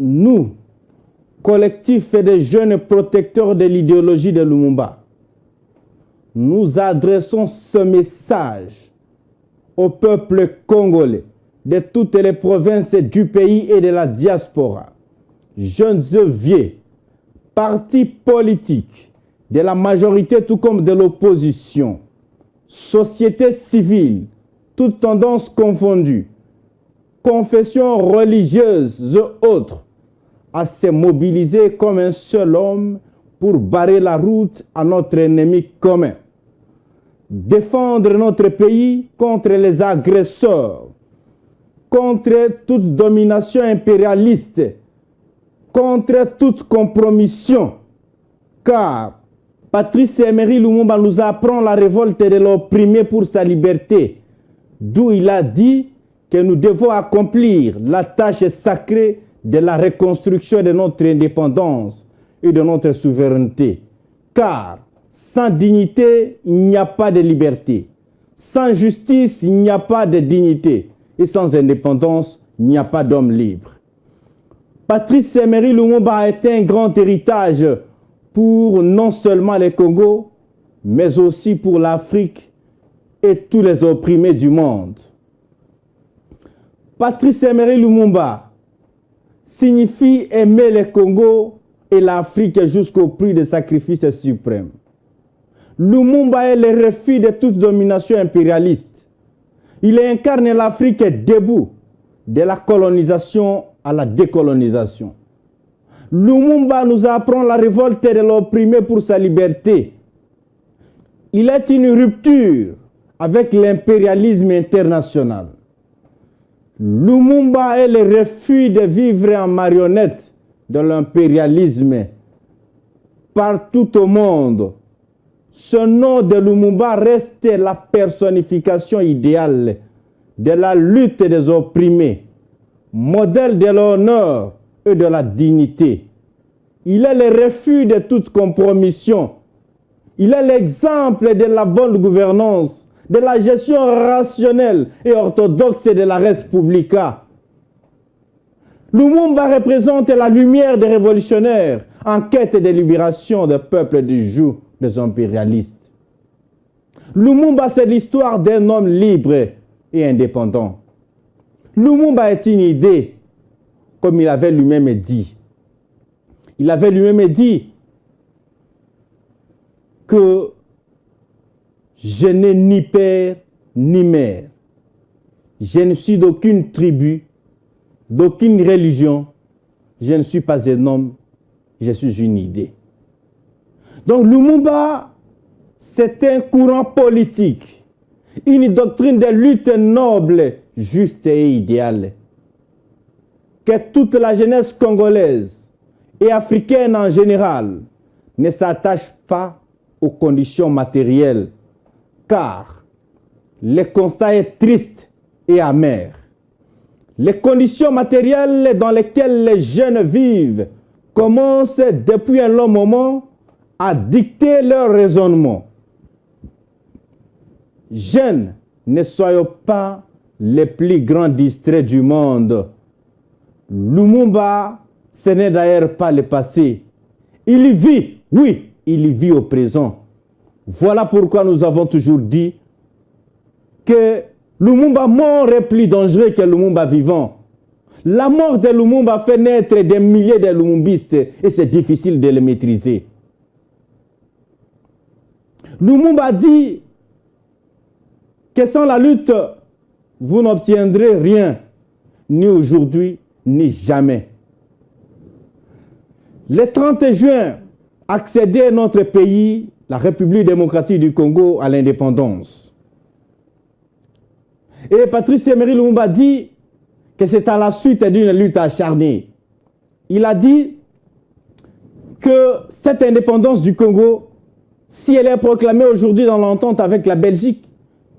nous, collectif des jeunes protecteurs de l'idéologie de Lumumba, nous adressons ce message au peuple congolais de toutes les provinces du pays et de la diaspora, jeunes et vieux, partis politiques, de la majorité tout comme de l'opposition, société civile, toutes tendances confondues, confessions religieuses et autres, à se mobiliser comme un seul homme pour barrer la route à notre ennemi commun. Défendre notre pays contre les agresseurs, contre toute domination impérialiste, contre toute compromission. Car Patrice Emery Lumumba nous apprend la révolte de l'opprimé pour sa liberté, d'où il a dit que nous devons accomplir la tâche sacrée de la reconstruction de notre indépendance et de notre souveraineté. Car sans dignité, il n'y a pas de liberté. Sans justice, il n'y a pas de dignité. Et sans indépendance, il n'y a pas d'homme libre. Patrice Emery Lumumba a été un grand héritage pour non seulement les Congos, mais aussi pour l'Afrique et tous les opprimés du monde. Patrice Emery Lumumba signifie aimer les Congo et l'Afrique jusqu'au prix de sacrifice suprême. Lumumba est le refus de toute domination impérialiste. Il incarne l'Afrique debout, de la colonisation à la décolonisation. Lumumba nous apprend la révolte de l'opprimé pour sa liberté. Il est une rupture avec l'impérialisme international. Lumumba est le refus de vivre en marionnette de l'impérialisme partout au monde. Ce nom de Lumumba reste la personnification idéale de la lutte des opprimés, modèle de l'honneur et de la dignité. Il est le refus de toute compromission. Il est l'exemple de la bonne gouvernance, de la gestion rationnelle et orthodoxe de la res publica. Lumumba représente la lumière des révolutionnaires en quête de libération des peuples du joug des impérialistes. Lumumba, c'est l'histoire d'un homme libre et indépendant. Lumumba est une idée, comme il avait lui-même dit. Il avait lui-même dit que je n'ai ni père ni mère. Je ne suis d'aucune tribu, d'aucune religion. Je ne suis pas un homme, je suis une idée. Donc Lumumba, c'est un courant politique, une doctrine de lutte noble, juste et idéale. Que toute la jeunesse congolaise et africaine en général ne s'attache pas aux conditions matérielles, car le constat est triste et amer. Les conditions matérielles dans lesquelles les jeunes vivent commencent depuis un long moment à dicter leur raisonnement. Jeunes, ne soyons pas les plus grands distraits du monde. Lumumba, ce n'est d'ailleurs pas le passé. Il vit, oui, il vit au présent. Voilà pourquoi nous avons toujours dit que Lumumba mort est plus dangereux que Lumumba vivant. La mort de Lumumba fait naître des milliers de Lumumbistes et c'est difficile de les maîtriser. Lumumba dit que sans la lutte, vous n'obtiendrez rien, ni aujourd'hui, ni jamais. Le 30 juin, accédait notre pays, la République démocratique du Congo, à l'indépendance. Et Patrice Emery Lumumba dit que c'est à la suite d'une lutte acharnée. Il a dit que cette indépendance du Congo, si elle est proclamée aujourd'hui dans l'entente avec la Belgique,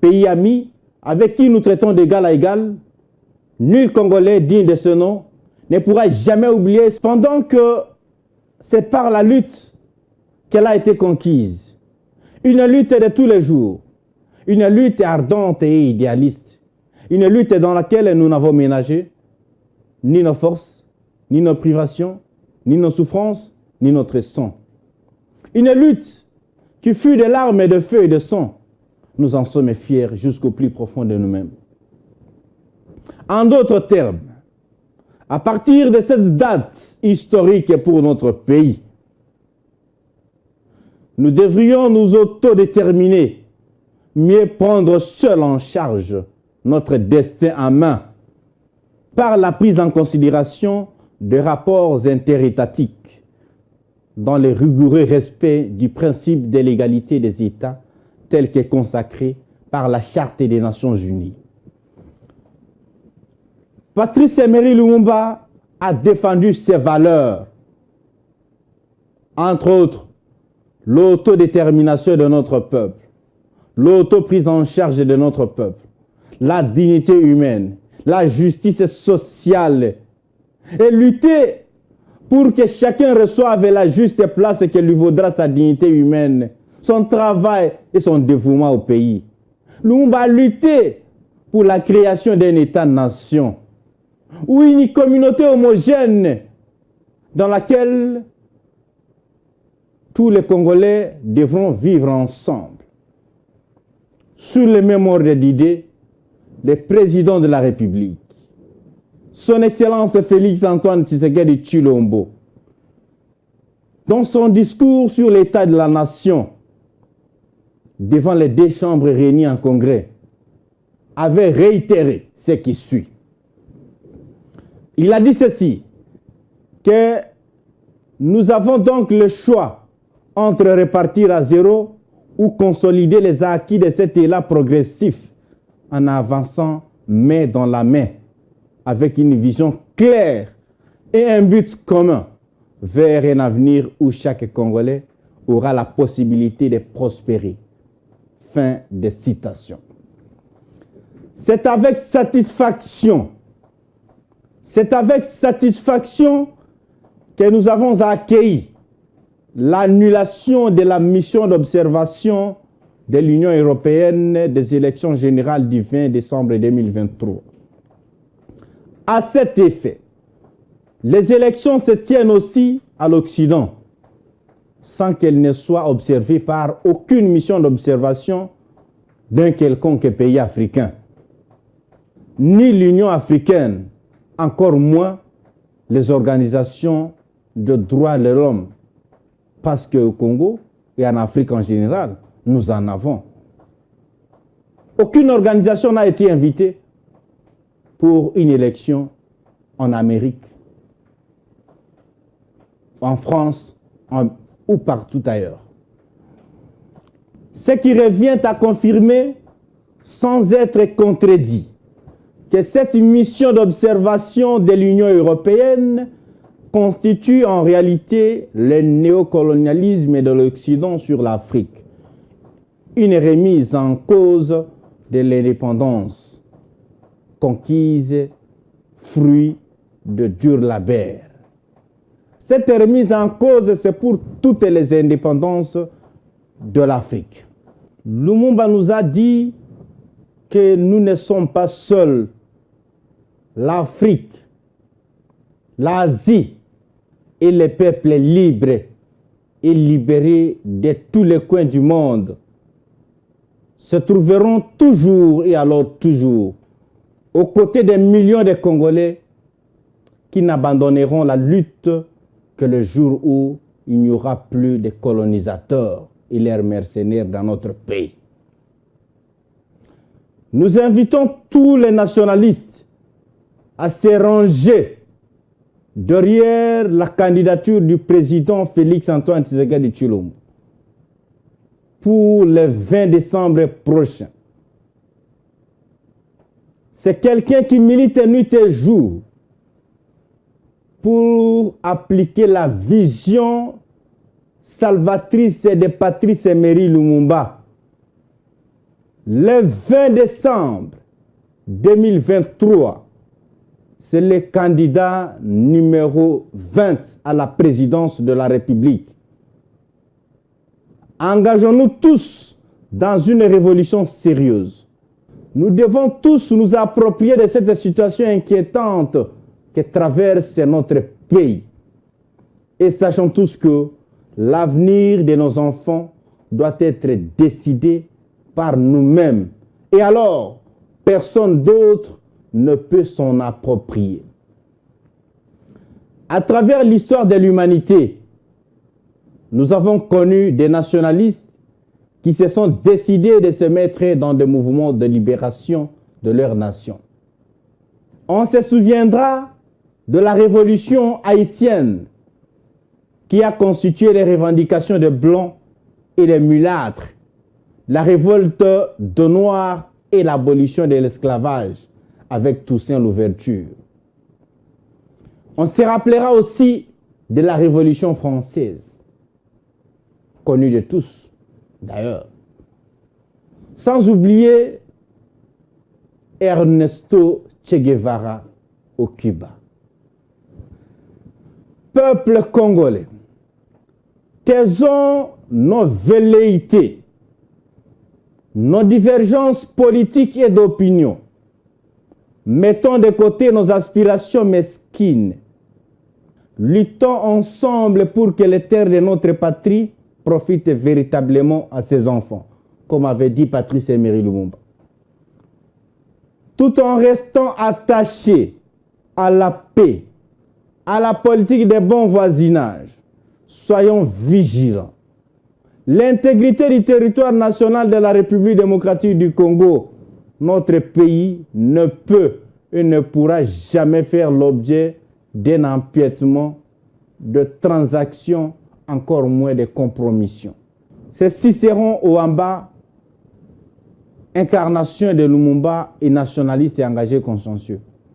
pays ami, avec qui nous traitons d'égal à égal, nul Congolais digne de ce nom ne pourra jamais oublier, pendant que c'est par la lutte qu'elle a été conquise. Une lutte de tous les jours, une lutte ardente et idéaliste, une lutte dans laquelle nous n'avons ménagé ni nos forces, ni nos privations, ni nos souffrances, ni notre sang. Une lutte qui fut de larmes et de feu et de sang. Nous en sommes fiers jusqu'au plus profond de nous-mêmes. En d'autres termes, à partir de cette date historique pour notre pays, nous devrions nous autodéterminer, mieux prendre seul en charge notre destin en main par la prise en considération de rapports interétatiques dans le rigoureux respect du principe de l'égalité des États tel qu'est consacré par la Charte des Nations Unies. Patrice Emery Lumumba a défendu ses valeurs, entre autres l'autodétermination de notre peuple, l'autoprise en charge de notre peuple, la dignité humaine, la justice sociale et lutter pour que chacun reçoive la juste place que lui vaudra sa dignité humaine, son travail et son dévouement au pays. Lumumba a lutté pour la création d'un État-nation ou une communauté homogène dans laquelle tous les Congolais devront vivre ensemble. Sous le même ordre d'idées, le président de la République, son Excellence Félix-Antoine Tshisekedi Tshilombo, dans son discours sur l'état de la nation, devant les deux chambres réunies en congrès, avait réitéré ce qui suit. Il a dit ceci, que nous avons donc le choix entre repartir à zéro ou consolider les acquis de cet élan progressif en avançant main dans la main, avec une vision claire et un but commun vers un avenir où chaque Congolais aura la possibilité de prospérer. Fin de citation. C'est avec satisfaction que nous avons accueilli l'annulation de la mission d'observation de l'Union européenne des élections générales du 20 décembre 2023. À cet effet, les élections se tiennent aussi à l'Occident, sans qu'elles ne soient observées par aucune mission d'observation d'un quelconque pays africain. Ni l'Union africaine, encore moins les organisations de droits de l'homme, parce qu'au Congo et en Afrique en général, nous en avons. Aucune organisation n'a été invitée pour une élection en Amérique, en France ou partout ailleurs. Ce qui revient à confirmer, sans être contredit, que cette mission d'observation de l'Union européenne constitue en réalité le néocolonialisme de l'Occident sur l'Afrique, une remise en cause de l'indépendance conquise, fruit de dur labeur. Cette remise en cause, c'est pour toutes les indépendances de l'Afrique. Lumumba nous a dit que nous ne sommes pas seuls. L'Afrique, l'Asie et les peuples libres et libérés de tous les coins du monde se trouveront toujours et alors toujours aux côtés des millions de Congolais qui n'abandonneront la lutte que le jour où il n'y aura plus de colonisateurs et leurs mercenaires dans notre pays. Nous invitons tous les nationalistes à se ranger derrière la candidature du président Félix-Antoine Tshisekedi Tshilombo pour le 20 décembre prochain. C'est quelqu'un qui milite nuit et jour pour appliquer la vision salvatrice de Patrice Emery Lumumba. Le 20 décembre 2023, c'est le candidat numéro 20 à la présidence de la République. Engageons-nous tous dans une révolution sérieuse. Nous devons tous nous approprier de cette situation inquiétante que traverse notre pays. Et sachons tous que l'avenir de nos enfants doit être décidé par nous-mêmes. Et alors, personne d'autre ne peut s'en approprier. À travers l'histoire de l'humanité, nous avons connu des nationalistes qui se sont décidés de se mettre dans des mouvements de libération de leur nation. On se souviendra de la révolution haïtienne qui a constitué les revendications des Blancs et des mulâtres, la révolte de Noirs et l'abolition de l'esclavage avec Toussaint Louverture. On se rappellera aussi de la Révolution française, connue de tous d'ailleurs. Sans oublier Ernesto Che Guevara au Cuba. Peuple congolais, taisons nos velléités, nos divergences politiques et d'opinion. Mettons de côté nos aspirations mesquines. Luttons ensemble pour que les terres de notre patrie profitent véritablement à ses enfants, comme avait dit Patrice Emery Lumumba. Tout en restant attachés à la paix, à la politique de bon voisinage, soyons vigilants. L'intégrité du territoire national de la République démocratique du Congo, notre pays ne peut et ne pourra jamais faire l'objet d'un empiètement, de transactions, encore moins de compromissions. C'est Cicéron Ouamba, incarnation de Lumumba et nationaliste et engagé consciencieux.